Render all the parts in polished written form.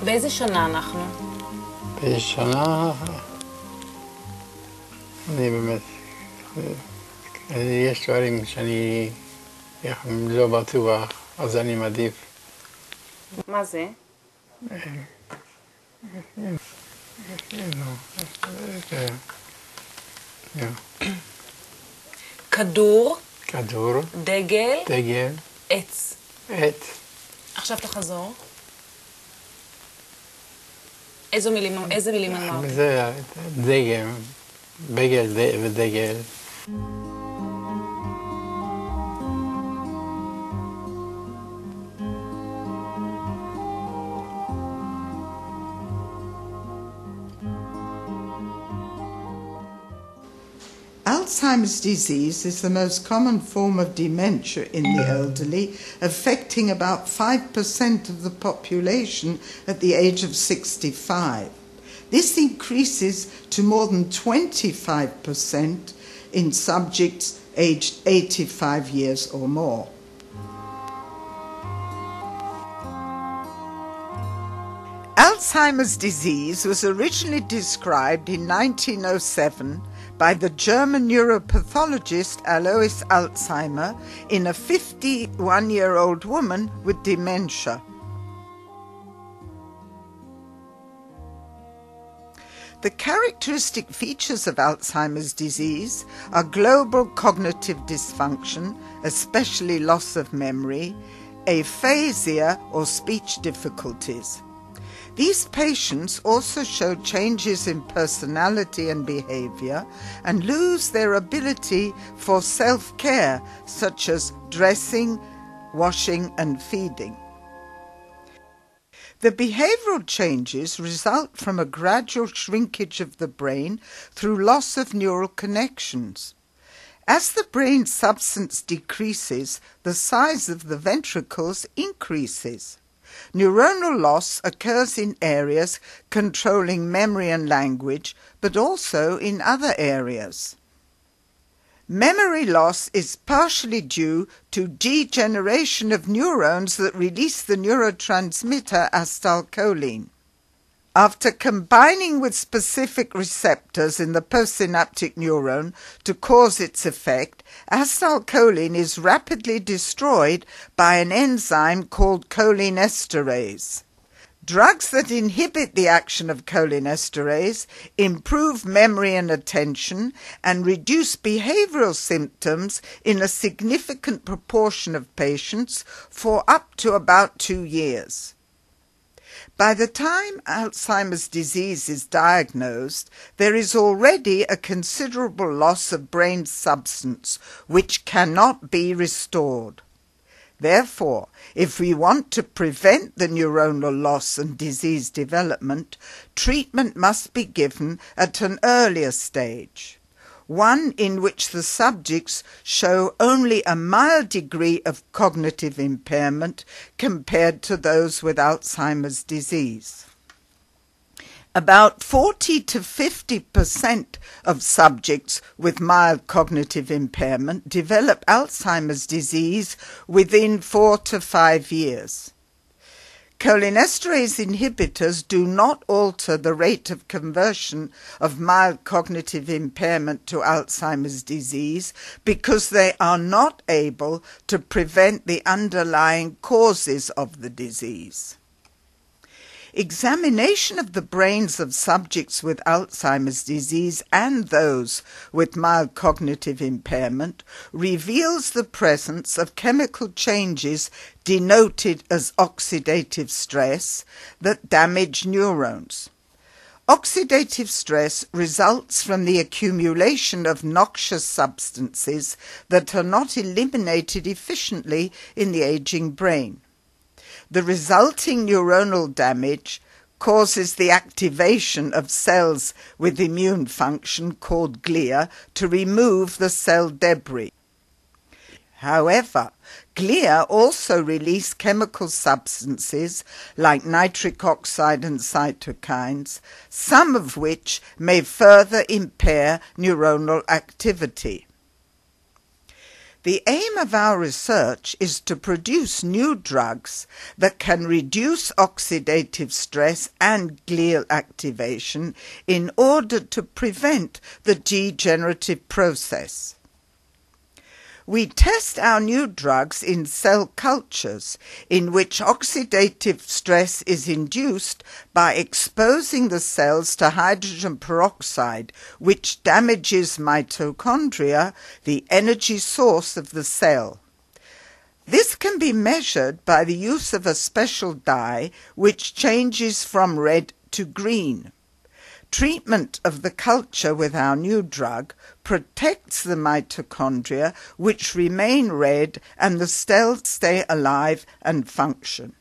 באיזה שנה אנחנו? באיזה שנה... אני באמת... יש דברים שאני לא בטוח, אז אני מעדיף. מה זה? כדור. כדור. דגל. דגל. עץ. עץ. עכשיו תחזור. איזה מילים אמרת? זה דגל. בגל ודגל. Alzheimer's disease is the most common form of dementia in the elderly, affecting about 5% of the population at the age of 65. This increases to more than 25% in subjects aged 85 years or more. Alzheimer's disease was originally described in 1907 by the German neuropathologist Alois Alzheimer in a 51-year-old woman with dementia. The characteristic features of Alzheimer's disease are global cognitive dysfunction, especially loss of memory, aphasia or speech difficulties. These patients also show changes in personality and behavior and lose their ability for self-care, such as dressing, washing and feeding. The behavioral changes result from a gradual shrinkage of the brain through loss of neural connections. As the brain substance decreases, the size of the ventricles increases. Neuronal loss occurs in areas controlling memory and language, but also in other areas. Memory loss is partially due to degeneration of neurons that release the neurotransmitter acetylcholine. After combining with specific receptors in the postsynaptic neuron to cause its effect, acetylcholine is rapidly destroyed by an enzyme called cholinesterase. Drugs that inhibit the action of cholinesterase improve memory and attention and reduce behavioral symptoms in a significant proportion of patients for up to about 2 years. By the time Alzheimer's disease is diagnosed, there is already a considerable loss of brain substance which cannot be restored. Therefore, if we want to prevent the neuronal loss and disease development, treatment must be given at an earlier stage, one in which the subjects show only a mild degree of cognitive impairment compared to those with Alzheimer's disease. About 40 to 50% of subjects with mild cognitive impairment develop Alzheimer's disease within 4 to 5 years. Cholinesterase inhibitors do not alter the rate of conversion of mild cognitive impairment to Alzheimer's disease because they are not able to prevent the underlying causes of the disease. Examination of the brains of subjects with Alzheimer's disease and those with mild cognitive impairment reveals the presence of chemical changes denoted as oxidative stress that damage neurons. Oxidative stress results from the accumulation of noxious substances that are not eliminated efficiently in the aging brain. The resulting neuronal damage causes the activation of cells with immune function called glia to remove the cell debris. However, glia also release chemical substances like nitric oxide and cytokines, some of which may further impair neuronal activity. The aim of our research is to produce new drugs that can reduce oxidative stress and glial activation in order to prevent the degenerative process. We test our new drugs in cell cultures in which oxidative stress is induced by exposing the cells to hydrogen peroxide, which damages mitochondria, the energy source of the cell. This can be measured by the use of a special dye which changes from red to green. Treatment of the culture with our new drug protects the mitochondria, which remain red, and the cells stay alive and function.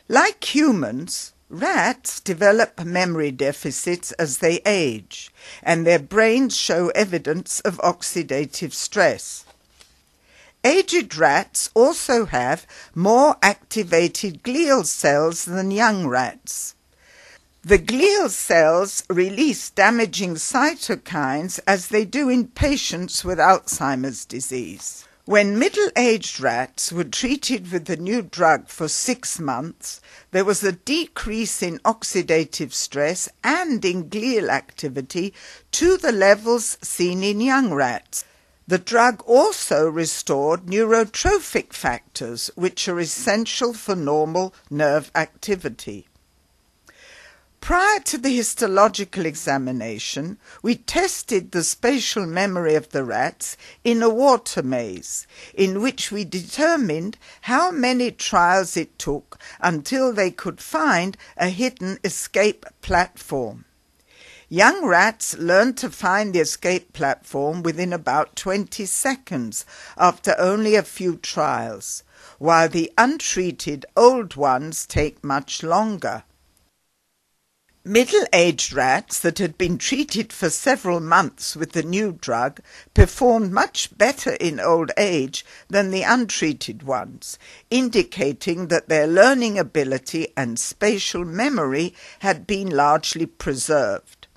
Like humans, rats develop memory deficits as they age, and their brains show evidence of oxidative stress. Aged rats also have more activated glial cells than young rats. The glial cells release damaging cytokines as they do in patients with Alzheimer's disease. When middle-aged rats were treated with the new drug for 6 months, there was a decrease in oxidative stress and in glial activity to the levels seen in young rats. The drug also restored neurotrophic factors, which are essential for normal nerve activity. Prior to the histological examination, we tested the spatial memory of the rats in a water maze, in which we determined how many trials it took until they could find a hidden escape platform. Young rats learned to find the escape platform within about 20 seconds after only a few trials, while the untreated old ones take much longer. Middle-aged rats that had been treated for several months with the new drug performed much better in old age than the untreated ones, indicating that their learning ability and spatial memory had been largely preserved.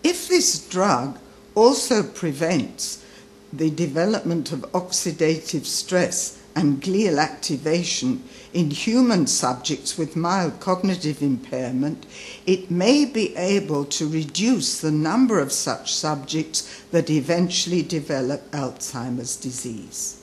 If this drug also prevents the development of oxidative stress and glial activation in human subjects with mild cognitive impairment, it may be able to reduce the number of such subjects that eventually develop Alzheimer's disease.